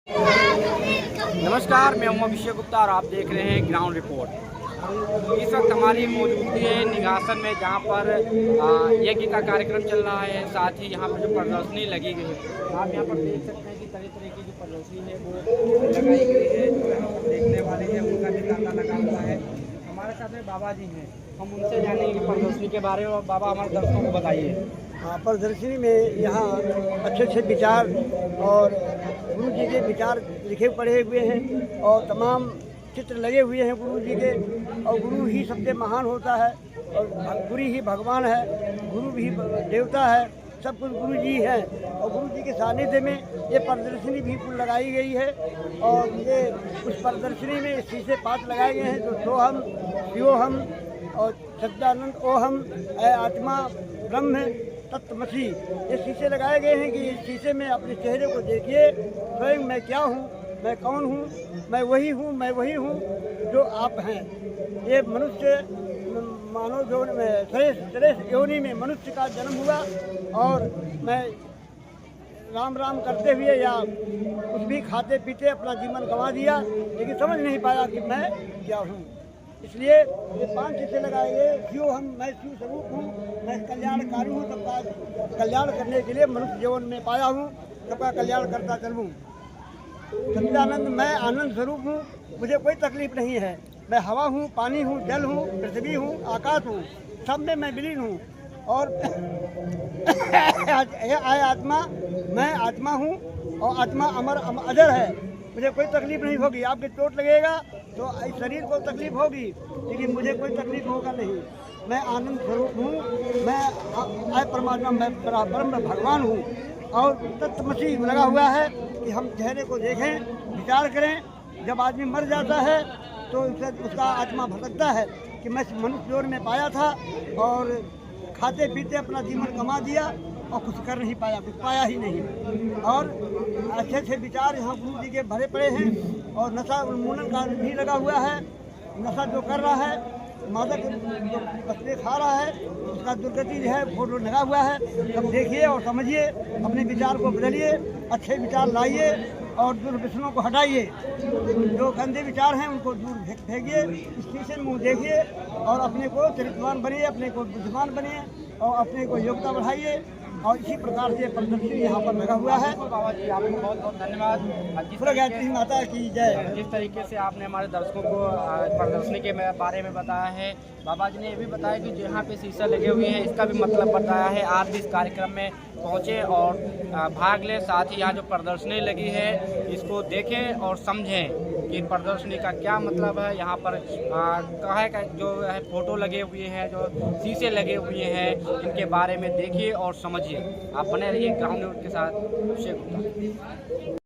नमस्कार, मैं हूं अभिषेक गुप्ता और आप देख रहे हैं ग्राउंड रिपोर्ट। इस वक्त हमारी मौजूदगी है निगासन में, जहां पर यज्ञ का कार्यक्रम चल रहा है। साथ ही यहां पर जो प्रदर्शनी लगी गई है, आप यहां पर देख सकते हैं कि तरह तरह की जो प्रदर्शनी है वो लगाई गई है। जो यहाँ पर देखने वाले हैं उनका भी तांता लगा हुआ है। हमारे साथ में बाबा जी हैं, हम उनसे जानेंगे प्रदर्शनी के बारे में। और बाबा, हमारे दर्शकों को बताइए। प्रदर्शनी में यहाँ अच्छे अच्छे विचार और गुरु जी के विचार लिखे पढ़े हुए हैं और तमाम चित्र लगे हुए हैं गुरु जी के। और गुरु ही सबसे महान होता है और गुरु ही भगवान है, गुरु भी देवता है, सब कुछ गुरु जी हैं। और गुरु जी के सानिध्य में ये प्रदर्शनी भी कुल लगाई गई है। और ये उस प्रदर्शनी में शीशे पात लगाए गए हैं जो सोहम, शिवोहम और सच्चिदानंद ओहम, आत्मा ब्रह्म तत्वमसी, ये शीशे लगाए गए हैं कि इस शीशे में अपने चेहरे को देखिए, स्वयं मैं क्या हूँ, मैं कौन हूँ, मैं वही हूँ जो आप हैं। ये मनुष्य मानव जो श्रेष्ठ योनि में मनुष्य का जन्म हुआ और मैं राम राम करते हुए या कुछ भी खाते पीते अपना जीवन गंवा दिया, लेकिन समझ नहीं पाया कि मैं क्या हूँ। इसलिए ये 5 शीशे लगाए गए। शिव हम, मैं शिव स्वरूप हूँ, मैं कल्याणकारी हूँ, सबका कल्याण करने के लिए मनुष्य जीवन में पाया हूँ, सबका कल्याण करता चलूँ। सच्चिदानंद, मैं आनंद स्वरूप हूँ, मुझे कोई तकलीफ नहीं है। मैं हवा हूँ, पानी हूँ, जल हूँ, पृथ्वी हूँ, आकाश हूँ, सब में मैं विलीन हूँ। और आय आत्मा, मैं आत्मा हूँ और आत्मा अमर अजर है, मुझे कोई तकलीफ नहीं होगी। आपके चोट लगेगा तो शरीर को तकलीफ होगी, लेकिन मुझे कोई तकलीफ होगा नहीं। मैं आनंद स्वरूप हूँ, मैं आय परमात्मा, मैं ब्रह्म भगवान हूँ। और तत्वमसी लगा हुआ है कि हम चेहरे को देखें, विचार करें। जब आदमी मर जाता है तो उसका आत्मा भटकता है कि मैं मनुष्य जोन में पाया था और खाते पीते अपना जीवन कमा दिया और कुछ कर नहीं पाया, कुछ पाया ही नहीं। और अच्छे अच्छे विचार यहाँ गुरु जी के भरे पड़े हैं। और नशा उन्मूलन का भी लगा हुआ है। नशा जो कर रहा है, मादक जो बच्चे खा रहा है, उसका दुर्गति जो है फोटो लगा हुआ है। सब देखिए और समझिए, अपने विचार को बदलिए, अच्छे विचार लाइए और दुर्व्यसनों को हटाइए। जो गंदे विचार हैं उनको दूर फेंकिए, इस शीशे में देखिए और अपने को चरित्रवान बनिए, अपने को बुद्धिमान बनिए और अपने को योग्यता बढ़ाइए। और इसी प्रकार से प्रदर्शनी यहाँ पर लगा हुआ है। बाबा जी, आपको बहुत बहुत धन्यवाद। गायत्री माता की जय। जिस तरीके से आपने हमारे दर्शकों को प्रदर्शनी के बारे में बताया है, बाबा जी ने ये भी बताया कि जो यहाँ पे शीशा लगे हुए हैं इसका भी मतलब बताया है। आप भी इस कार्यक्रम में पहुँचे और भाग लें। साथ ही यहाँ जो प्रदर्शनी लगी है इसको देखें और समझें कि प्रदर्शनी का क्या मतलब है। यहाँ पर काहे का जो है फोटो लगे हुए हैं, जो शीशे लगे हुए हैं, इनके बारे में देखिए और समझिए। आप बने रहिए ग्राउंड रिपोर्ट के साथ। अभिषेक गुप्ता।